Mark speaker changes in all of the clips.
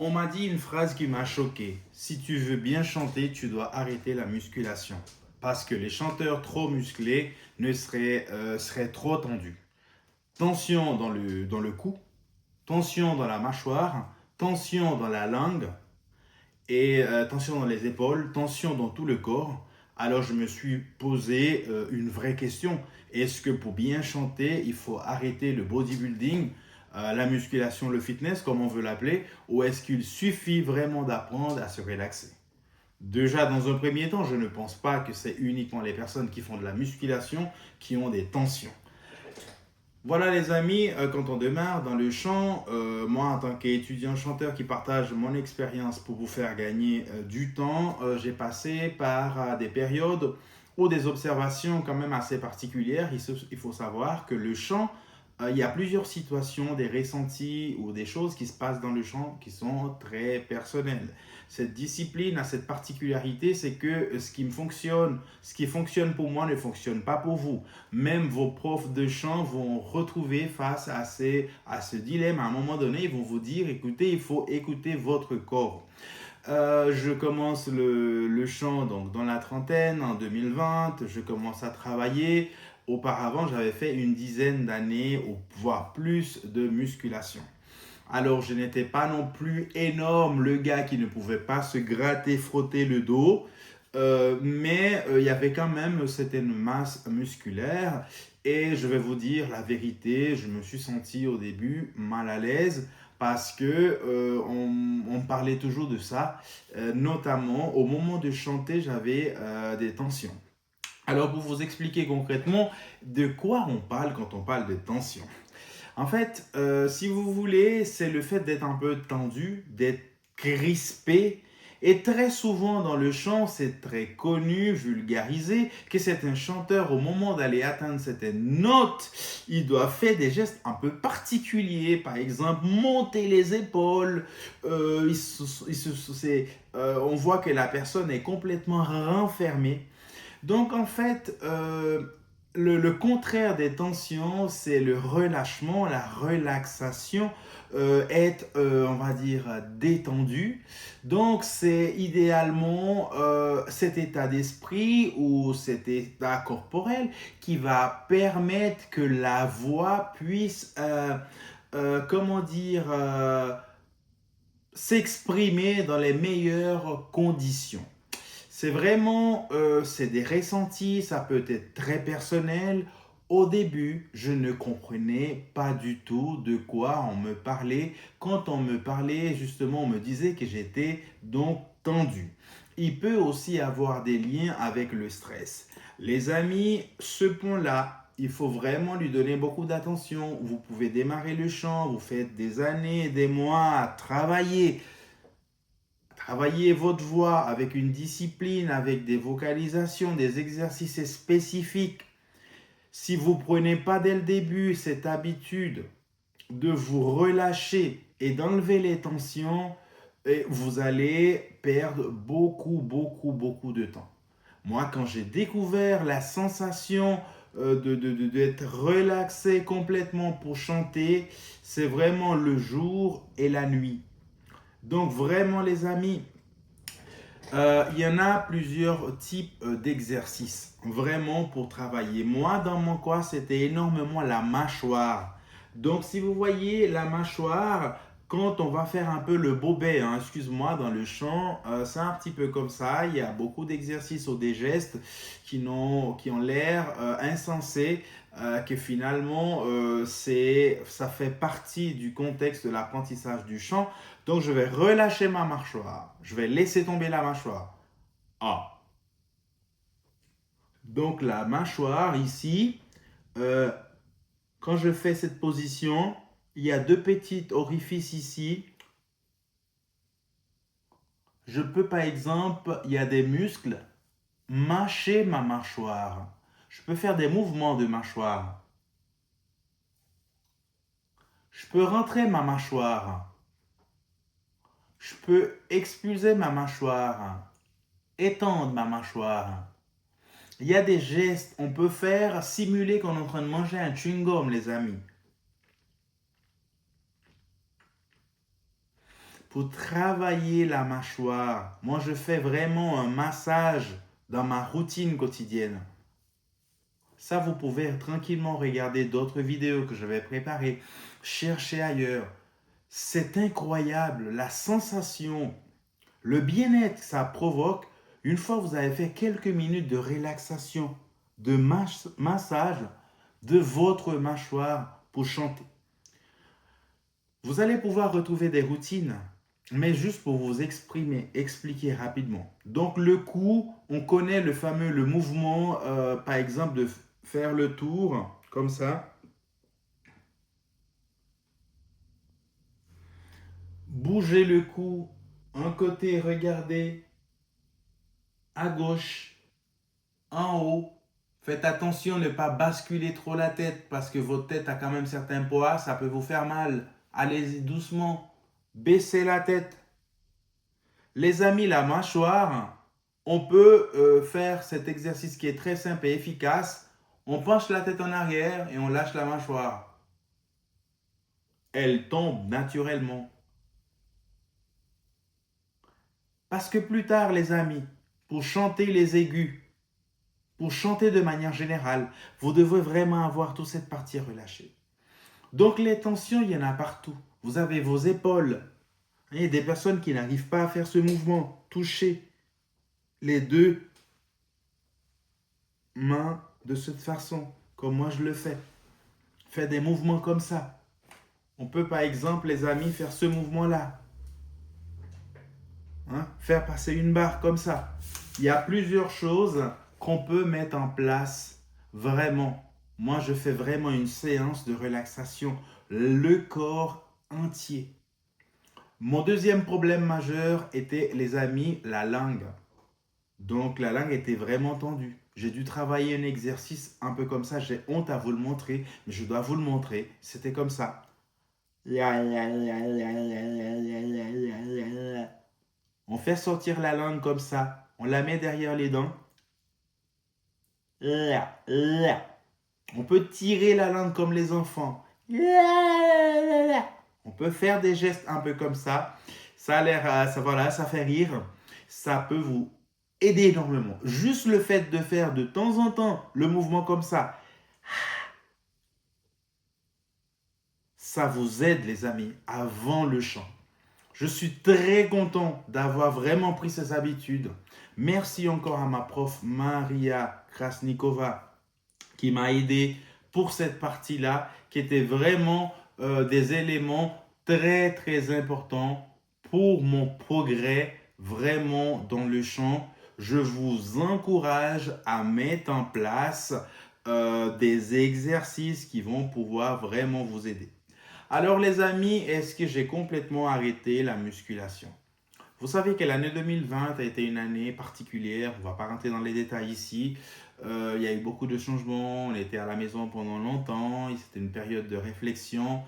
Speaker 1: On m'a dit une phrase qui m'a choqué. Si tu veux bien chanter, tu dois arrêter la musculation. Parce que les chanteurs trop musclés seraient trop tendus. Tension dans le cou, tension dans la mâchoire, tension dans la langue et tension dans les épaules, tension dans tout le corps. Alors je me suis posé une vraie question. Est-ce que pour bien chanter, il faut arrêter le bodybuilding, la musculation, le fitness, comme on veut l'appeler, ou est-ce qu'il suffit vraiment d'apprendre à se relaxer? Déjà, dans un premier temps, je ne pense pas que c'est uniquement les personnes qui font de la musculation qui ont des tensions. Voilà les amis, quand on démarre dans le chant, moi en tant qu'étudiant chanteur qui partage mon expérience pour vous faire gagner du temps, j'ai passé par des périodes ou des observations quand même assez particulières. Il faut savoir que le chant, il y a plusieurs situations, des ressentis ou des choses qui se passent dans le chant qui sont très personnelles. Cette discipline a cette particularité, c'est que ce qui fonctionne pour moi ne fonctionne pas pour vous. Même vos profs de chant vont retrouver face à ce dilemme. À un moment donné, ils vont vous dire, écoutez, il faut écouter votre corps. Je commence le chant donc, dans la trentaine, en 2020. Je commence à travailler. Auparavant, j'avais fait une dizaine d'années, voire plus, de musculation. Alors, je n'étais pas non plus énorme, le gars qui ne pouvait pas se gratter, frotter le dos. Mais il y avait quand même certaine masse musculaire. Et je vais vous dire la vérité, je me suis senti au début mal à l'aise parce que on parlait toujours de ça. Notamment, au moment de chanter, j'avais des tensions. Alors, pour vous expliquer concrètement de quoi on parle quand on parle de tension. En fait, si vous voulez, c'est le fait d'être un peu tendu, d'être crispé. Et très souvent dans le chant, c'est très connu, vulgarisé, que c'est un chanteur, au moment d'aller atteindre certaines notes, il doit faire des gestes un peu particuliers. Par exemple, monter les épaules. On voit que la personne est complètement renfermée. Donc en fait, le contraire des tensions, c'est le relâchement, la relaxation, être, on va dire, détendu. Donc c'est idéalement cet état d'esprit ou cet état corporel qui va permettre que la voix puisse, comment dire, s'exprimer dans les meilleures conditions. C'est vraiment, c'est des ressentis, ça peut être très personnel. Au début, je ne comprenais pas du tout de quoi on me parlait. Quand on me parlait, justement, on me disait que j'étais donc tendu. Il peut aussi avoir des liens avec le stress. Les amis, ce point-là, il faut vraiment lui donner beaucoup d'attention. Vous pouvez démarrer le chant, vous faites des années, des mois à travailler. Travaillez votre voix avec une discipline, avec des vocalisations, des exercices spécifiques. Si vous ne prenez pas dès le début cette habitude de vous relâcher et d'enlever les tensions, vous allez perdre beaucoup, beaucoup, beaucoup de temps. Moi, quand j'ai découvert la sensation d'être relaxé complètement pour chanter, c'est vraiment le jour et la nuit. Donc vraiment les amis, il y en a plusieurs types d'exercices, vraiment pour travailler. Moi, dans mon cas, c'était énormément la mâchoire. Donc, si vous voyez la mâchoire, quand on va faire un peu le bobet, hein, excuse-moi, dans le chant, c'est un petit peu comme ça. Il y a beaucoup d'exercices ou des gestes qui ont l'air insensés, que finalement, ça fait partie du contexte de l'apprentissage du chant. Donc, je vais relâcher ma mâchoire. Je vais laisser tomber la mâchoire. Ah. Donc, la mâchoire ici, euh, quand je fais cette position, il y a deux petits orifices ici. Je peux, par exemple, il y a des muscles, mâcher ma mâchoire. Je peux faire des mouvements de mâchoire. Je peux rentrer ma mâchoire. Je peux expulser ma mâchoire. Étendre ma mâchoire. Il y a des gestes, on peut faire simuler qu'on est en train de manger un chewing-gum, les amis. pour travailler la mâchoire. Moi, je fais vraiment un massage dans ma routine quotidienne. Ça, vous pouvez tranquillement regarder d'autres vidéos que je vais préparer, chercher ailleurs. C'est incroyable la sensation, le bien-être que ça provoque une fois que vous avez fait quelques minutes de relaxation, de massage de votre mâchoire pour chanter. Vous allez pouvoir retrouver des routines, mais juste pour vous expliquer rapidement. Donc le cou, on connaît le mouvement, par exemple, de faire le tour, comme ça. Bougez le cou, un côté, regardez, à gauche, en haut. Faites attention à ne pas basculer trop la tête parce que votre tête a quand même certains poids, ça peut vous faire mal. Allez-y doucement, baissez la tête. Les amis, la mâchoire, on peut faire cet exercice qui est très simple et efficace. On penche la tête en arrière et on lâche la mâchoire. Elle tombe naturellement. Parce que plus tard, les amis, pour chanter les aigus, pour chanter de manière générale, vous devez vraiment avoir toute cette partie relâchée. Donc les tensions, il y en a partout. Vous avez vos épaules. Il y a des personnes qui n'arrivent pas à faire ce mouvement. Touchez les deux mains de cette façon, comme moi je le fais. Faites des mouvements comme ça. On peut par exemple, les amis, faire ce mouvement-là. Faire passer une barre comme ça. Il y a plusieurs choses qu'on peut mettre en place vraiment. Moi, je fais vraiment une séance de relaxation, le corps entier. Mon deuxième problème majeur était, les amis, la langue. Donc, la langue était vraiment tendue. J'ai dû travailler un exercice un peu comme ça. J'ai honte à vous le montrer, mais je dois vous le montrer. C'était comme ça. On fait sortir la langue comme ça. On la met derrière les dents. On peut tirer la langue comme les enfants. On peut faire des gestes un peu comme ça. Ça a l'air, voilà, ça fait rire. Ça peut vous aider énormément. Juste le fait de faire de temps en temps le mouvement comme ça vous aide, les amis, avant le chant. Je suis très content d'avoir vraiment pris ces habitudes. Merci encore à ma prof Maria Krasnikova qui m'a aidé pour cette partie-là, qui était vraiment des éléments très très importants pour mon progrès vraiment dans le chant. Je vous encourage à mettre en place des exercices qui vont pouvoir vraiment vous aider. Alors les amis, est-ce que j'ai complètement arrêté la musculation? Vous savez que l'année 2020 a été une année particulière, on ne va pas rentrer dans les détails ici. Il y a eu beaucoup de changements, on était à la maison pendant longtemps, c'était une période de réflexion.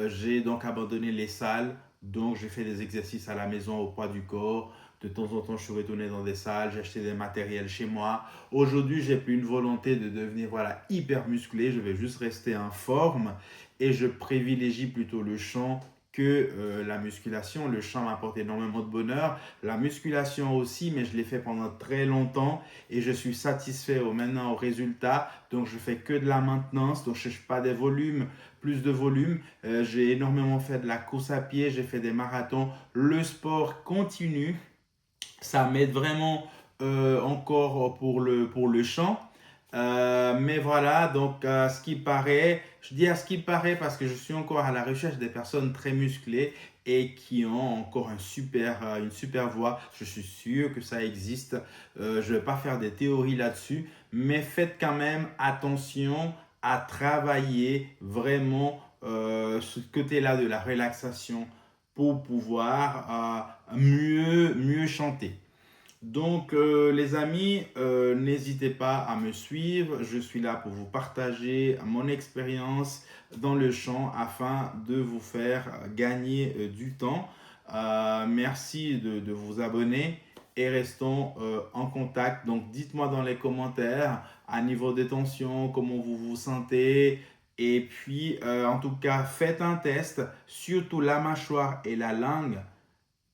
Speaker 1: J'ai donc abandonné les salles, donc j'ai fait des exercices à la maison au poids du corps. De temps en temps, je suis retourné dans des salles, j'ai acheté des matériels chez moi. Aujourd'hui, j'ai plus une volonté de devenir hyper musclé, je vais juste rester en forme et je privilégie plutôt le chant que la musculation. Le chant m'apporte énormément de bonheur. La musculation aussi, mais je l'ai fait pendant très longtemps et je suis satisfait maintenant au résultat. Donc, je fais que de la maintenance. Donc, je ne cherche pas des volumes, plus de volume. J'ai énormément fait de la course à pied, j'ai fait des marathons. Le sport continue. Ça m'aide vraiment encore pour le chant. Mais voilà, donc à ce qui paraît, je dis à ce qui paraît parce que je suis encore à la recherche des personnes très musclées et qui ont encore une super voix. Je suis sûr que ça existe. Je ne vais pas faire des théories là-dessus, mais faites quand même attention à travailler vraiment ce côté-là de la relaxation pour pouvoir mieux chanter. Donc, les amis, n'hésitez pas à me suivre. Je suis là pour vous partager mon expérience dans le chant afin de vous faire gagner du temps. Merci de vous abonner et restons en contact. Donc, dites-moi dans les commentaires à niveau des tensions, comment vous vous sentez. Et puis, en tout cas, faites un test, surtout la mâchoire et la langue.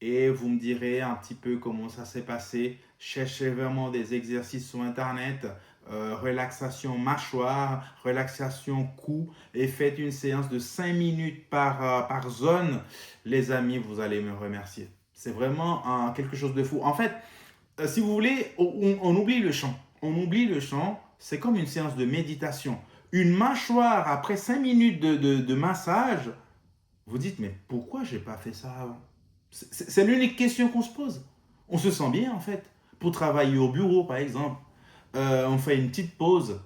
Speaker 1: et vous me direz un petit peu comment ça s'est passé. Cherchez vraiment des exercices sur Internet, relaxation mâchoire, relaxation cou et faites une séance de 5 minutes par zone. Les amis, vous allez me remercier. C'est vraiment quelque chose de fou. En fait, si vous voulez, on oublie le chant. On oublie le chant, c'est comme une séance de méditation. Une mâchoire après 5 minutes de massage, vous dites, mais pourquoi j'ai pas fait ça avant? C'est l'unique question qu'on se pose. On se sent bien en fait. Pour travailler au bureau par exemple, on fait une petite pause.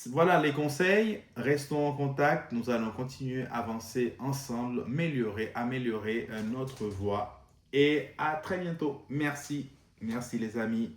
Speaker 1: Voilà les conseils. Restons en contact. Nous allons continuer à avancer ensemble, améliorer notre voix. Et à très bientôt. Merci. Merci les amis.